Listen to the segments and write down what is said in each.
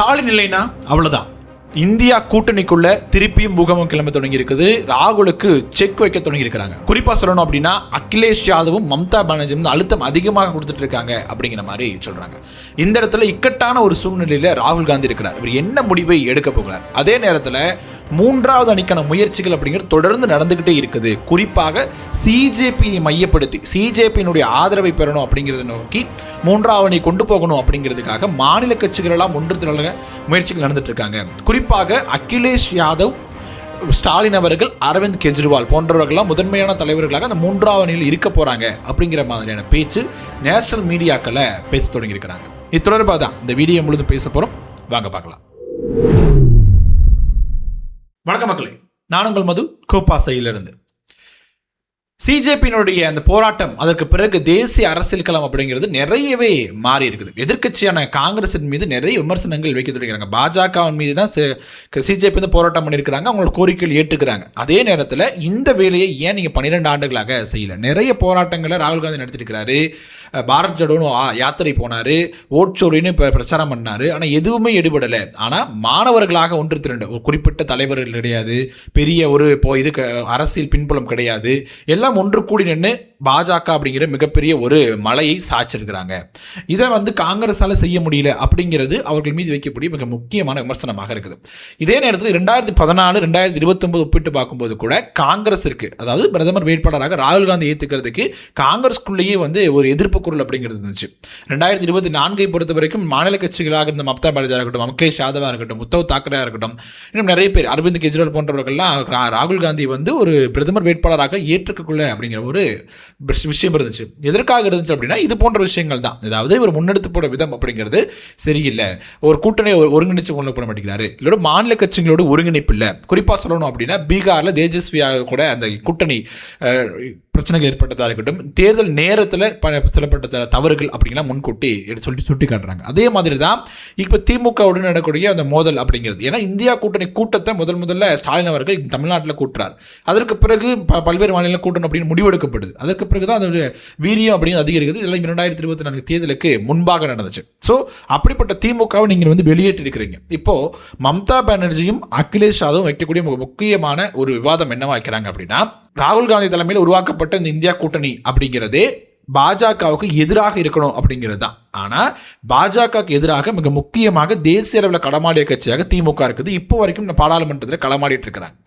ஸ்டாலின் இல்லைன்னா அவ்வளவுதான். இந்தியா கூட்டணிக்குள்ள திருப்பியும் பூகம்பம் கிளம்ப தொடங்கி இருக்குது. ராகுலுக்கு செக் வைக்க தொடங்கி இருக்கிறாங்க. குறிப்பா சொல்லணும் அப்படின்னா அகிலேஷ் யாதவும் மம்தா பானர்ஜியும் அழுத்தம் அதிகமாக கொடுத்துட்டு இருக்காங்க அப்படிங்கிற மாதிரி சொல்றாங்க. இந்த இடத்துல இக்கட்டான ஒரு சூழ்நிலையில ராகுல் காந்தி இருக்கிறார். இவர் என்ன முடிவை எடுக்க போகிறார்? அதே நேரத்தில் மூன்றாவது அணிக்கான முயற்சிகள் அப்படிங்கிறது தொடர்ந்து நடந்துகிட்டே இருக்குது. குறிப்பாக சிஜேபியை மையப்படுத்தி சிஜேபியினுடைய ஆதரவை பெறணும் அப்படிங்கிறத நோக்கி மூன்றாவது அணி கொண்டு போகணும் அப்படிங்கிறதுக்காக மாநில கட்சிகள் எல்லாம் ஒன்று திரள முயற்சிகள் நடந்துட்டு இருக்காங்க. குறிப்பாக அகிலேஷ் யாதவ், ஸ்டாலின் அவர்கள், அரவிந்த் கெஜ்ரிவால் போன்றவர்கள்லாம் முதன்மையான தலைவர்களாக அந்த மூன்றாவது அணியில் இருக்க போறாங்க அப்படிங்கிற மாதிரியான பேச்சு நேஷனல் மீடியாக்களை பேச தொடங்கி இருக்கிறாங்க. இது தொடர்பாக தான் இந்த வீடியோ முழுதும் பேச போறோம். வாங்க பார்க்கலாம். வணக்கம் மக்களே, நான் உங்கள் மது, கோப்பாசையிலிருந்து. சிஜேபியினுடைய அந்த போராட்டம், அதற்கு பிறகு தேசிய அரசியல் களம் அப்படிங்கிறது நிறையவே மாறி இருக்குது. எதிர்க்கட்சியான காங்கிரஸின் மீது நிறைய விமர்சனங்கள் வைக்க தொடங்கிறாங்க. பாஜகவின் மீது தான் சிஜேபி வந்து போராட்டம் பண்ணியிருக்கிறாங்க, அவங்களோட கோரிக்கைகள் ஏற்றுக்கிறாங்க. அதே நேரத்தில் இந்த வேலையை ஏன் நீங்கள் 12 ஆண்டுகளாக செய்யலை? நிறைய போராட்டங்களை ராகுல் காந்தி நடத்திருக்கிறாரு. பாரத் ஜோடோன்னு யாத்திரை போனார், ஓட்சோரின்னு பிரச்சாரம் பண்ணார். ஆனால் எதுவுமே எடுபடலை. ஆனால் மாணவர்களாக ஒன்று திரண்டு, ஒரு குறிப்பிட்ட தலைவர்கள் கிடையாது, பெரிய ஒரு இது அரசியல் பின்புலம் கிடையாது, எல்லாம் ஒன்று கூடி நின்று பாஜக அப்படிங்கிற மிகப்பெரிய ஒரு மலையை சாய்ச்சிருக்கிறாங்க. இதை வந்து காங்கிரஸால் செய்ய முடியல அப்படிங்கிறது அவர்கள் மீது வைக்கக்கூடிய மிக முக்கியமான விமர்சனமாக இருக்குது. இதே நேரத்தில் 2014 2029 ஒப்பிட்டு பார்க்கும்போது கூட காங்கிரஸிற்கு, அதாவது பிரதமர் வேட்பாளராக ராகுல் காந்தி ஏற்றுக்கிறதுக்கு காங்கிரஸ்குள்ளேயே வந்து ஒரு எதிர்ப்பு குரல் அப்படிங்கிறது இருந்துச்சு. 2024 பொறுத்த வரைக்கும் மாநில கட்சிகளாக இருந்த மம்தா பானர்ஜியாக இருக்கட்டும், அகிலேஷ் யாதவாக இருக்கட்டும், உத்தவ் தாக்கரேயாக இருக்கட்டும், இன்னும் நிறைய பேர், அரவிந்த் கெஜ்ரிவால் போன்றவர்கள்லாம் ராகுல் காந்தி வந்து ஒரு பிரதமர் வேட்பாளராக ஏற்றுக்கொள்ள அப்படிங்கிற ஒரு விஷயம் இருந்துச்சு. எதற்காக இருந்துச்சு அப்படின்னா இது போன்ற விஷயங்கள் தான். அதாவது ஒரு முன்னெடுத்து போட விதம் அப்படிங்கிறது சரியில்லை, ஒரு கூட்டணி ஒருங்கிணைச்சு கொண்டு போட மாட்டேங்கிறாரு, இல்லோட மாநில கட்சிகளோட ஒருங்கிணைப்பு இல்லை. குறிப்பாக சொல்லணும் அப்படின்னா பீகாரில் தேஜஸ்வியாக கூட அந்த கூட்டணி பிரச்சனைகள் ஏற்பட்டதாக இருக்கட்டும், தேர்தல் நேரத்தில் சிலப்பட்ட தவறுகள் அப்படிங்கலாம் முன்கூட்டி சுட்டி காட்டுறாங்க. அதே மாதிரி தான் இப்போ திமுகவுடன் நடக்கக்கூடிய அந்த மோதல் அப்படிங்கிறது. ஏன்னா இந்தியா கூட்டணி கூட்டத்தை முதல்ல ஸ்டாலின் அவர்கள் தமிழ்நாட்டில் கூட்டுறார். அதற்கு பிறகு பல்வேறு மாநில கூட்டணும் அப்படின்னு முடிவெடுக்கப்படுது. அதற்கு பிறகு தான் அதோட வீரியம் அப்படின்னு அதிகரிக்குது. இதெல்லாம் 2024 தேர்தலுக்கு முன்பாக நடந்துச்சு. ஸோ அப்படிப்பட்ட திமுகவை நீங்கள் வந்து வெளியேற்றிருக்கிறீங்க. இப்போ மம்தா பானர்ஜியும் அகிலேஷ் யாதவும் வைக்கக்கூடிய முக்கியமான ஒரு விவாதம் என்னவா வைக்கிறாங்க அப்படின்னா, ராகுல் காந்தி தலைமையில் உருவாக்கப்பட்ட இந்த இந்தியா கூட்டணி அப்படிங்கிறதே பாஜகவுக்கு எதிராக இருக்கணும் அப்படிங்கிறது தான். ஆனால் பாஜகவுக்கு எதிராக மிக முக்கியமாக தேசிய அளவில் களமாடிய கட்சியாக திமுக இருக்குது. இப்போ வரைக்கும் பாராளுமன்றத்தில் களமாடிட்டு இருக்கிறாங்க.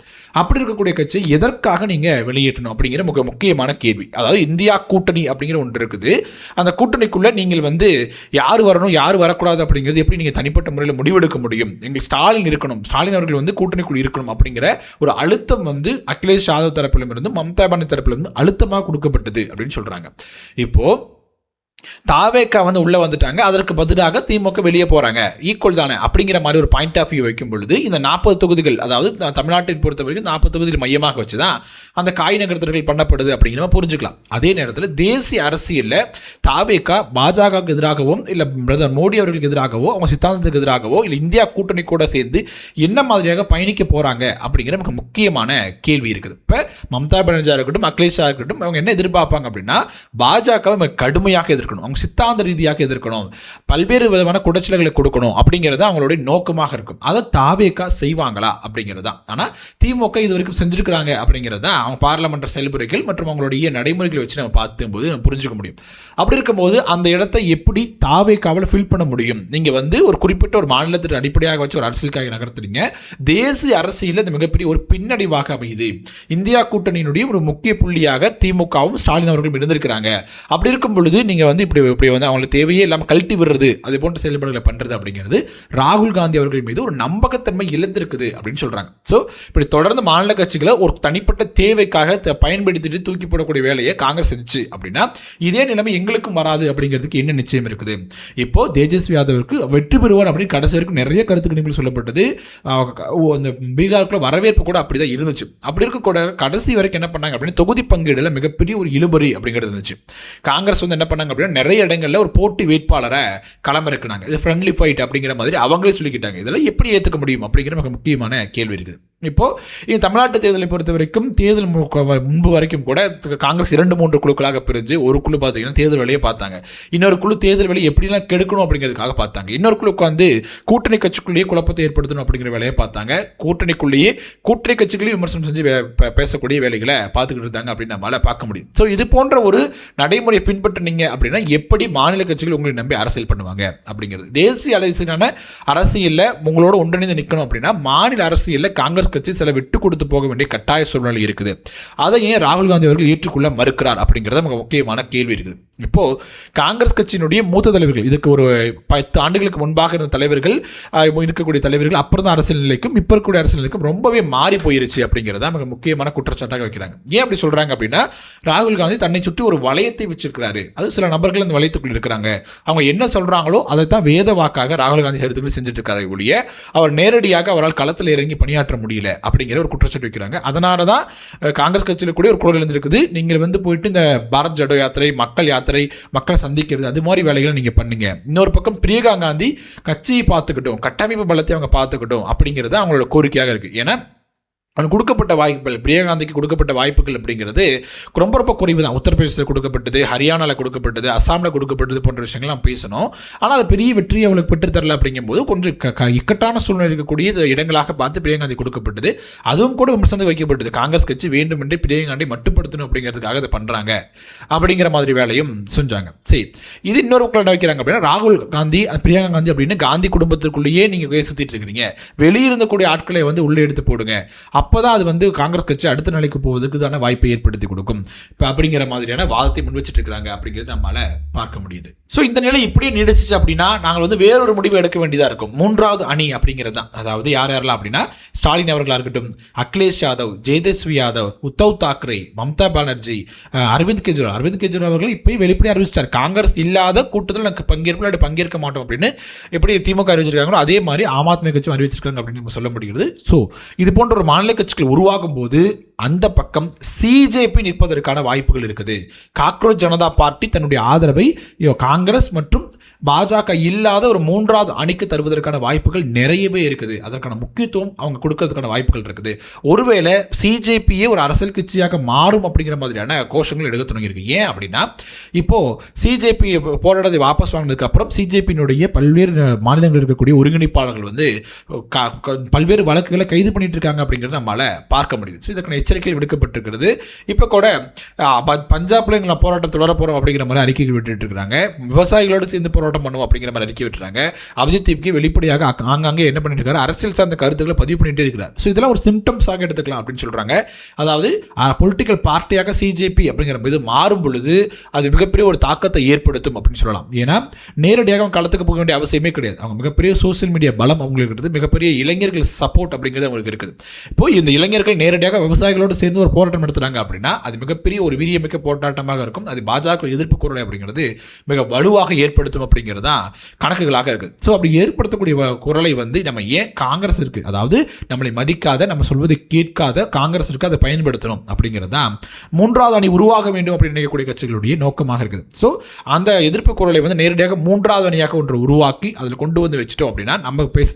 அப்படி இருக்கக்கூடிய கட்சி எதற்காக நீங்கள் வெளியேற்றணும் அப்படிங்கிற மிக முக்கியமான கேள்வி. அதாவது இந்தியா கூட்டணி அப்படிங்கிற ஒன்று இருக்குது. அந்த கூட்டணிக்குள்ளே நீங்கள் வந்து யார் வரணும் யார் வரக்கூடாது அப்படிங்கிறது எப்படி நீங்கள் தனிப்பட்ட முறையில் முடிவெடுக்க முடியும்? எங்களுக்கு ஸ்டாலின் இருக்கணும், ஸ்டாலின் அவர்கள் வந்து கூட்டணிக்குள் இருக்கணும் அப்படிங்கிற ஒரு அழுத்தம் வந்து அகிலேஷ் யாதவ் தரப்பிலிருந்து மம்தா பானர்ஜி தரப்பிலிருந்து அழுத்தமாக கொடுக்கப்பட்டது அப்படின்னு சொல்கிறாங்க. இப்போ தாவேக்கா வந்து உள்ளே வந்துட்டாங்க, அதற்கு பதிலாக திமுக வெளியே போகிறாங்க, ஈக்குவல் தானே அப்படிங்கிற மாதிரி ஒரு பாயிண்ட் ஆஃப் வியூ வைக்கும் பொழுது இந்த 40 தொகுதிகள், அதாவது தமிழ்நாட்டின் பொறுத்த வரைக்கும் 40 தொகுதிகள் மையமாக வச்சு தான் அந்த காய் நகர்த்தல்கள் பண்ணப்படுது அப்படிங்கிற புரிஞ்சுக்கலாம். அதே நேரத்தில் தேசிய அரசியலில் தாவேக்கா பாஜகவுக்கு எதிராகவும் இல்லை பிரதமர் மோடி அவர்களுக்கு எதிராகவோ அவங்க சித்தாந்தத்துக்கு எதிராகவோ இல்லை இந்தியா கூட்டணி கூட சேர்ந்து என்ன மாதிரியாக பயணிக்க போகிறாங்க அப்படிங்கிற மிக முக்கியமான கேள்வி இருக்குது. இப்போ மம்தா பானர்ஜியாக இருக்கட்டும், அகிலேஷாக இருக்கட்டும், அவங்க என்ன எதிர்பார்ப்பாங்க அப்படின்னா பாஜகவை கடுமையாக எதிர்க்கணும், அவங்க சித்தாந்த ரீதியாக எதிர்க்கணும், பல்வேறு விதமான குடைச்சல்களை கொடுக்கணும் அப்படிங்கிறது அவங்களுடைய நோக்கமாக இருக்கும். அதை தாவேக்கா செய்வாங்களா அப்படிங்கிறது தான். ஆனால் திமுக இது வரைக்கும் செஞ்சிருக்கிறாங்க அப்படிங்கிறது தான் அவங்க பார்லமெண்ட் செயல்முறைகள் மற்றும் அவங்களுடைய நடைமுறைகளை வச்சு நம்ம பார்க்கும்போது நம்ம புரிஞ்சுக்க முடியும். அப்படி இருக்கும்போது அந்த இடத்தை எப்படி தாவேக்காவில் ஃபில் பண்ண முடியும்? நீங்கள் வந்து ஒரு குறிப்பிட்ட ஒரு மாநிலத்திற்கு அடிப்படையாக வச்சு ஒரு அரசியலுக்காக நகர்த்துறீங்க. தேசிய அரசியலில் இந்த மிகப்பெரிய ஒரு பின்னடைவாக அமையுது. இந்தியா கூட்டணியினுடைய ஒரு முக்கிய புள்ளியாக திமுகவும் ஸ்டாலின் அவர்களும் இருந்திருக்கிறாங்க. அப்படி இருக்கும் பொழுது நீங்கள் வந்து இப்படி வந்து அவங்களுக்கு தேவையே இல்லாமல் கழட்டி விடுறது, அது போன்ற செயல்பாடுகளை பண்ணுறது அப்படிங்கிறது ராகுல் காந்தி அவர்கள் மீது ஒரு நம்பகத்தன்மை இழந்திருக்குது அப்படின்னு சொல்கிறாங்க. ஸோ இப்படி தொடர்ந்து மாநில கட்சிகளை ஒரு தனிப்பட்ட தேவைக்காக பயன்படுத்திட்டு தூக்கி போடக்கூடிய வேலையை காங்கிரஸ் செஞ்சு அப்படின்னா இதே நிலைமை எங்களுக்கும் வராது அப்படிங்கிறதுக்கு என்ன நிச்சயம் இருக்குது? இப்போ தேஜஸ்வி யாதவிற்கு வெற்றி பெறுவார் அப்படின்னு கடைசி வரைக்கும் நிறைய கருத்து கணிப்புகள் சொல்லப்பட்டது. அந்த பீகாருக்குள்ள வரவேற்பு கூட அப்படிதான் இருந்துச்சு. அப்படி இருக்க கடைசி வரைக்கும் என்ன பண்ணாங்க அப்படின்னா தொகுதி பங்கீடுல மிகப்பெரிய ஒரு இழுபறி அப்படிங்கிறது இருந்துச்சு. காங்கிரஸ் வந்து என்ன பண்ணாங்க அப்படின்னா நிறைய இடங்களில் ஒரு போட்டி வேட்பாளரை களமிறக்குனாங்க. இது ஃப்ரெண்ட்லி ஃபைட் அப்படிங்கிற மாதிரி அவங்களே சொல்லிக்கிட்டாங்க. இதெல்லாம் எப்படி ஏற்றுக்க முடியும் அப்படிங்கிற மிக முக்கியமான கேள்வி இருக்குது. இப்போது தமிழ்நாட்டு தேர்தலை பொறுத்த வரைக்கும் தேர்தல் முன்பு வரைக்கும் கூட காங்கிரஸ் 2-3 குழுக்களாக பிரிஞ்சு ஒரு குழு பார்த்தீங்கன்னா தேர்தல் வேலையை பார்த்தாங்க, இன்னொரு குழு தேர்தல் வேலையை எப்படிலாம் கெடுக்கணும் அப்படிங்கிறதுக்காக பார்த்தாங்க, இன்னொரு குழுக்கு வந்து கூட்டணி கட்சிக்குள்ளேயே குழப்பத்தை ஏற்படுத்தணும் அப்படிங்கிற வேலையை பார்த்தாங்க, கூட்டணி கட்சிகளையும் விமர்சனம் செஞ்சு பேசக்கூடிய வேலைகளை பார்த்துக்கிட்டு இருந்தாங்க அப்படின்னு நம்மளால பார்க்க முடியும். ஸோ இது போன்ற ஒரு நடைமுறையை பின்பற்றினீங்க அப்படின்னா எப்படி மாநில கட்சிகள் உங்களை நம்பி அரசியல் பண்ணுவாங்க அப்படிங்கிறது. தேசிய அரசியலான அரசியலில் உங்களோட ஒன்றிணைந்து நிற்கணும் அப்படின்னா மாநில அரசியலில் காங்கிரஸ் கட்சி சில விட்டு கொடுத்து போக வேண்டிய கட்டாய சூழ்நிலை இருக்குது. அதை ஏன் ராகுல் காந்தி அவர்கள் ஏற்றுக்கொள்ள மறுக்கிறார் அப்படிங்கிறத மிக முக்கியமான கேள்வி இருக்குது. இப்போது காங்கிரஸ் கட்சியினுடைய மூத்த தலைவர்கள், இதுக்கு ஒரு 10 ஆண்டுகளுக்கு முன்பாக இருந்த தலைவர்கள், இருக்கக்கூடிய தலைவர்கள் அப்புறம் தான் அரசியல் நிலைக்கும் இப்போ இருக்கக்கூடிய அரசியல் நிலைக்கும் ரொம்பவே மாறி போயிருச்சு அப்படிங்கிறத மிக முக்கியமான குற்றச்சாட்டாக வைக்கிறாங்க. ஏன் அப்படி சொல்கிறாங்க அப்படின்னா, ராகுல் காந்தி தன்னை சுற்றி ஒரு வளையத்தை வச்சிருக்கிறாரு, அது சில நபர்கள் அந்த வளையத்துக்குள் இருக்கிறாங்க, அவங்க என்ன சொல்கிறாங்களோ அதை தான் வேத வாக்காக ராகுல் காந்தி எடுத்துக்கிட்டு செஞ்சுட்டு இருக்காரு ஒழிய அவர் நேரடியாக அவரால் களத்தில் இறங்கி பணியாற்ற முடியல அப்படிங்கிற ஒரு குற்றச்சாட்டு வைக்கிறாங்க. அதனால தான் காங்கிரஸ் கட்சியில் கூட ஒரு குரல் இருந்திருக்குது, நீங்கள் வந்து போயிட்டு இந்த பாரத் ஜடோ யாத்திரை, மக்கள் யாத்திரை, மக்களை சந்திக்கிறது, அது மாதிரி வேலைகளை நீங்கள் பண்ணுங்க. இன்னொரு பக்கம் பிரியங்கா காந்தி கட்சியை பார்த்துக்கிட்டோம், கட்டமைப்பு பலத்தை அவங்க பார்த்துக்கிட்டோம் அப்படிங்கிறது அவங்களோட கோரிக்கையாக இருக்குது. ஏன்னா அவனுக்கு கொடுக்கப்பட்ட வாய்ப்புகள், பிரியகாந்திக்கு கொடுக்கப்பட்ட வாய்ப்புகள் அப்படிங்கிறது ரொம்ப ரொம்ப குறைவு தான். உத்தரப்பிரதேசத்தில் கொடுக்கப்பட்டது, ஹரியானாவில் கொடுக்கப்பட்டது, அஸ்ஸாமில் கொடுக்கப்பட்டது போன்ற விஷயங்கள்லாம் பேசணும். ஆனால் அது பெரிய வெற்றியை அவளுக்கு பெற்றுத்தரல அப்படிங்கும்போது கொஞ்சம் இக்கட்டான சூழ்நிலை இருக்கக்கூடிய இடங்களாக பார்த்து பிரியகாந்தி கொடுக்கப்பட்டது. அதுவும் கூட விமர்சனம் வைக்கப்பட்டது, காங்கிரஸ் கட்சி வேண்டுமென்றே பிரியகாந்தி மட்டுப்படுத்தணும் அப்படிங்கிறதுக்காக அதை பண்ணுறாங்க அப்படிங்கிற மாதிரி வேலையும் செஞ்சாங்க. சரி, இது இன்னொரு என்ன வைக்கிறாங்க அப்படின்னா, ராகுல் காந்தி பிரியங்கா காந்தி அப்படின்னு காந்தி குடும்பத்திற்குள்ளேயே நீங்கள் சுற்றிட்டு இருக்கிறீங்க, வெளியிருந்தக்கூடிய ஆட்களை வந்து உள்ளே எடுத்து போடுங்க, அப்போ தான் அது வந்து காங்கிரஸ் கட்சி அடுத்த நிலைக்கு போவதற்கு தானே வாய்ப்பை ஏற்படுத்தி கொடுக்கும் இப்போ அப்படிங்கிற மாதிரியான வாதத்தை முன் வச்சுட்டு இருக்கிறாங்க அப்படிங்கிறது நம்மளால் பார்க்க முடியுது. ஸோ இந்த நிலை இப்படியே நீடிச்சிச்சு அப்படின்னா நாங்கள் வந்து வேறொரு முடிவு எடுக்க வேண்டியதாக இருக்கும். 3வது அணி அப்படிங்கிறது தான், அதாவது யாரெல்லாம் அப்படின்னா ஸ்டாலின் அவர்களாக இருக்கட்டும், அகிலேஷ் யாதவ், ஜெயதேஸ்வி யாதவ், உத்தவ் தாக்கரே, மம்தா பானர்ஜி, அரவிந்த் கெஜ்ரிவால் அவர்கள் இப்போ வெளிப்படையாக அறிவிச்சிட்டார், காங்கிரஸ் இல்லாத கூட்டத்தில் நாங்கள் பங்கேற்க மாட்டோம் அப்படின்னு எப்படி திமுக அறிவிச்சிருக்காங்களோ அதே மாதிரி ஆம் ஆத்மி கட்சி அறிவிச்சிருக்காங்க அப்படின்னு நம்ம சொல்ல முடிகிறது. ஸோ இது போன்ற ஒரு மாநில கட்சிகள் உருவாகும் போது அந்த பக்கம் சிஜேபி நிற்பதற்கான வாய்ப்புகள் இருக்குது. காக்ரோச் ஜனதா பார்ட்டி தன்னுடைய ஆதரவை காங்கிரஸ் மற்றும் பாஜக இல்லாத ஒரு 3வது அணிக்கு தருவதற்கான வாய்ப்புகள் நிறையவே இருக்குது. அதற்கான முக்கியத்துவம் அவங்க கொடுக்கறதுக்கான வாய்ப்புகள் இருக்குது. ஒருவேளை சிஜேபியே ஒரு அரசியல் கட்சியாக மாறும் அப்படிங்கிற மாதிரியான கோஷங்கள் எடுக்க தொடங்கியிருக்கு. ஏன் அப்படின்னா இப்போ சிஜேபி போராட்டத்தை வாபஸ் வாங்கினதுக்கு அப்புறம் சிஜேபியினுடைய பல்வேறு மாநிலங்களில் இருக்கக்கூடிய ஒருங்கிணைப்பாளர்கள் வந்து பல்வேறு வழக்குகளை கைது பண்ணிட்டு இருக்காங்க அப்படிங்கிறது நம்மளால பார்க்க முடியுது. ஸோ இதற்கான எச்சரிக்கைகள் விடுக்கப்பட்டிருக்கிறது. இப்போ கூட பஞ்சாப்ல எங்களை போராட்டம் தொடர போகிறோம் அப்படிங்கிற மாதிரி அறிக்கைகள் விட்டுட்டு இருக்காங்க. விவசாயிகளோடு சேர்ந்து போராட்டம் பண்ணுவோம் அப்படிங்கிற மாதிரி அறிக்கை விட்டுறாங்க. அபிஜித் தீப்கே வெளிப்படையாக ஆங்காங்கே என்ன பண்ணிட்டு இருக்காரு, அரசியல் சார்ந்த கருத்துக்களை பதிவு பண்ணிட்டே இருக்கிறார். ஸோ இதெல்லாம் ஒரு சிம்டம்ஸாக எடுத்துக்கலாம் அப்படின்னு சொல்றாங்க. அதாவது பொலிட்டிக்கல் பார்ட்டியாக சிஜேபி அப்படிங்கிற போது மாறும் பொழுது அது மிகப்பெரிய ஒரு தாக்கத்தை ஏற்படுத்தும் அப்படின்னு சொல்லலாம். ஏன்னா நேரடியாக அவங்க களத்துக்கு போக வேண்டிய அவசியமே கிடையாது. அவங்க மிகப்பெரிய சோசியல் மீடியா பலம் அவங்களுக்கு இருக்குது, மிகப்பெரிய இளைஞர்கள் சப்போர்ட் அப்படிங்கிறது அவங்களுக்கு இருக்குது. இப்போ இந்த இளைஞர்கள் நேரடியாக விவசாயிகளோடு சேர்ந்து ஒரு போராட்டம் நடத்துறாங்க அப்படின்னா அது மிகப்பெரிய ஒரு வீரியமிக்க போராட்டமாக இருக்கும். அது பாஜக எதிர்ப்பு குரலை அப்படிங்கிறது மிக வலுவாக ஏற்படுத்தும் அப்படிங்கிறது தான் கணக்குகளாக இருக்குது. ஸோ அப்படி ஏற்படுத்தக்கூடிய குரலை வந்து நம்ம ஏன் காங்கிரஸ் இருக்கு, அதாவது நம்மளை மதிக்காத, நம்ம சொல்வதை கேட்காத காங்கிரஸ் இருக்கு, அதை பயன்படுத்தணும் அப்படிங்கிறது தான் 3வது அணி உருவாக வேண்டும் அப்படின்னு நினைக்கக்கூடிய கட்சிகளுடைய நோக்கமாக இருக்குது. ஸோ அந்த எதிர்ப்பு குரலை வந்து நேரடியாக 3வது அணியாக ஒன்று உருவாக்கி அதில் கொண்டு வந்து வச்சுட்டோம் அப்படின்னா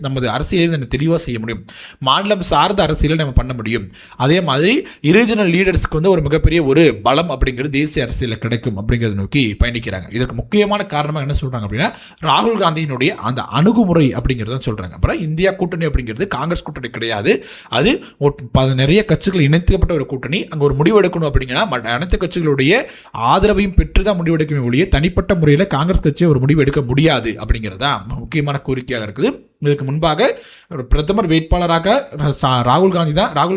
நமது அரசியலை நம்ம தெளிவாக செய்ய முடியும், மாநிலம் சார்ந்த அரசியலை நம்ம பண்ண முடியும். அதே மாதிரி ரீஜனல் லீடர்ஸ்க்கு வந்து ஒரு மிகப்பெரிய ஒரு பலம் அப்படிங்கிறது தேசிய அரசியலில் கிடைக்கும் அப்படிங்கிறத நோக்கி பயணிக்கிறாங்க. இதற்கு முக்கியமான காரணமாக என்ன சொல்றாங்க அப்படின்னா ராகுல் காந்தியினுடைய அந்த அணுகுமுறை அப்படிங்கிறத சொல்றாங்க. அப்புறம் இந்தியா கூட்டணி அப்படிங்கிறது காங்கிரஸ் கூட்டணி கிடையாது, அது நிறைய கட்சிகள் இணைக்கப்பட்ட ஒரு கூட்டணி. அங்கே ஒரு முடிவு எடுக்கணும் அப்படிங்கன்னா அனைத்து கட்சிகளுடைய ஆதரவையும் பெற்று தான் முடிவெடுக்கவே ஒழிய தனிப்பட்ட முறையில் காங்கிரஸ் கட்சியை ஒரு முடிவு எடுக்க முடியாது அப்படிங்கிறது தான் முக்கியமான கோரிக்கையாக இருக்குது. இதுக்கு முன்பாக பிரதமர் வேட்பாளராக ராகுல்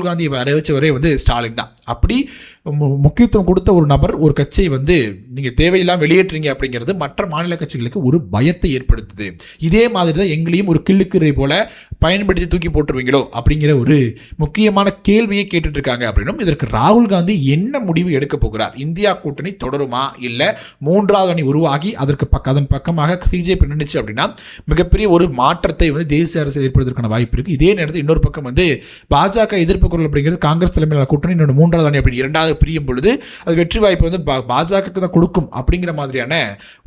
காந்தி அறிவிச்சவரே வந்து ஸ்டாலின் தான். அப்படி முக்கியத்துவம் கொடுத்த ஒரு நபர் ஒரு கட்சியை வந்து நீங்கள் தேவையில்லாமல் வெளியேற்றீங்க அப்படிங்கிறது மற்ற மாநில கட்சிகளுக்கு ஒரு பயத்தை ஏற்படுத்துது. இதே மாதிரி தான் எங்களையும் ஒரு கிள்ளுக்கீரை போல பயன்படுத்தி தூக்கி போட்டுருவீங்களோ அப்படிங்கிற ஒரு முக்கியமான கேள்வியை கேட்டுட்டு இருக்காங்க. அப்படின்னும் இதற்கு ராகுல் காந்தி என்ன முடிவு எடுக்க போகிறார், இந்தியா கூட்டணி தொடருமா இல்லை 3வது அணி உருவாகி அதன் பக்கமாக சிஜேபி நின்றுச்சு அப்படின்னா மிகப்பெரிய ஒரு மாற்றத்தை வந்து தேசிய அரசியல் ஏற்படுவதற்கான வாய்ப்பு இருக்குது. இதே நேரத்தில் இன்னொரு பக்கம் வந்து பாஜக எதிர்ப்பு குரல் அப்படிங்கிறது காங்கிரஸ் தலைமையிலான கூட்டணி இன்னொரு 3வது அணி அப்படி 2வது பிரியும் பொழுது அது வெற்றி வாய்ப்பு வந்து பாஜகவுக்கு தான் கொடுக்கும் அப்படிங்கிற மாதிரியான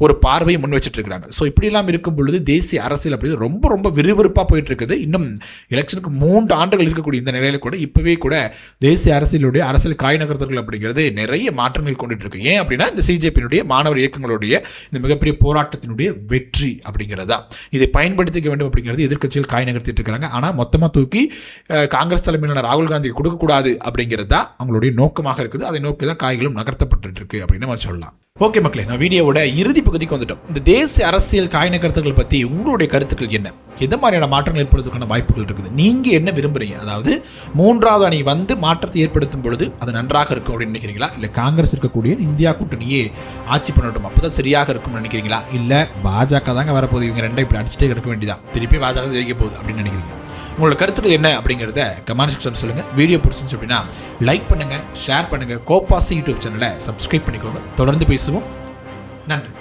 ஒரு பார்வையை முன் வச்சுட்டு இருக்காங்க. ஸோ இப்படிலாம் இருக்கும் பொழுது தேசிய அரசியல் அப்படிங்கிறது ரொம்ப ரொம்ப விறுவிறுப்பாக போயிட்டு இருக்குது. இன்னும் எலெக்ஷனுக்கு 3 ஆண்டுகள் இருக்கக்கூடிய இந்த நிலையில் கூட இப்போவே கூட தேசிய அரசியலுடைய அரசியல் காய் நகர்த்தல்கள் அப்படிங்கிறது நிறைய மாற்றங்கள் கொண்டுட்டு இருக்கு. ஏன் அப்படின்னா இந்த சிஜேபியினுடைய மாணவர் இயக்கங்களுடைய இந்த மிகப்பெரிய போராட்டத்தினுடைய வெற்றி அப்படிங்கிறதா இதை பயன்படுத்திக்க வேண்டும் அப்படிங்கிறது எதிர்க்கட்சிகள் காய் நகர்த்திட்டு இருக்காங்க. ஆனால் மொத்தமாக தூக்கி காங்கிரஸ் தலைமையிலான ராகுல் காந்திக்கு கொடுக்கக்கூடாது அப்படிங்கிறது தான் அவங்களுடைய நோக்கமாக இருக்குது. அதை நோக்கி தான் காய்களும் நகர்த்தப்பட்டு இருக்கு அப்படின்னு நம்ம சொல்லலாம். ஓகே மக்களே, நான் வீடியோவோட இறுதி பகுதிக்கு வந்துட்டோம். இந்த தேசிய அரசியல் காய் நகர்த்தல்கள் பற்றி உங்களுடைய கருத்துக்கள் என்ன? எந்த மாதிரியான மாற்றங்கள் ஏற்படுவதற்கான வாய்ப்புகள் இருக்குது? நீங்கள் என்ன விரும்புகிறீங்க? அதாவது 3வது அணி வந்து மாற்றத்தை ஏற்படுத்தும் பொழுது அது நன்றாக இருக்கும் அப்படின்னு நினைக்கிறீங்களா? இல்லை காங்கிரஸ் இருக்கக்கூடிய இந்தியா கூட்டணியே ஆட்சி பண்ணட்டும் அப்போ தான் சரியாக இருக்கும்னு நினைக்கிறீங்களா? இல்லை பாஜக தாங்க வரப்போகுது, இவங்க ரெண்டை இப்படி அடிச்சுட்டே கிடக்க வேண்டியதான், திருப்பி பாஜக ஜெயிக்க போகுது அப்படின்னு நினைக்கிறீங்க? உங்களோட கருத்துக்கள் என்ன அப்படிங்கிறத கமெண்ட் செக்ஷன் சொல்லுங்கள். வீடியோ பிடிச்சிருந்துச்சு அப்படின்னா லைக் பண்ணுங்கள், ஷேர் பண்ணுங்கள். கோபாஸ் யூடியூப் சேனலை சப்ஸ்கிரைப் பண்ணிக்கோங்க. தொடர்ந்து பேசுவோம். நன்றி.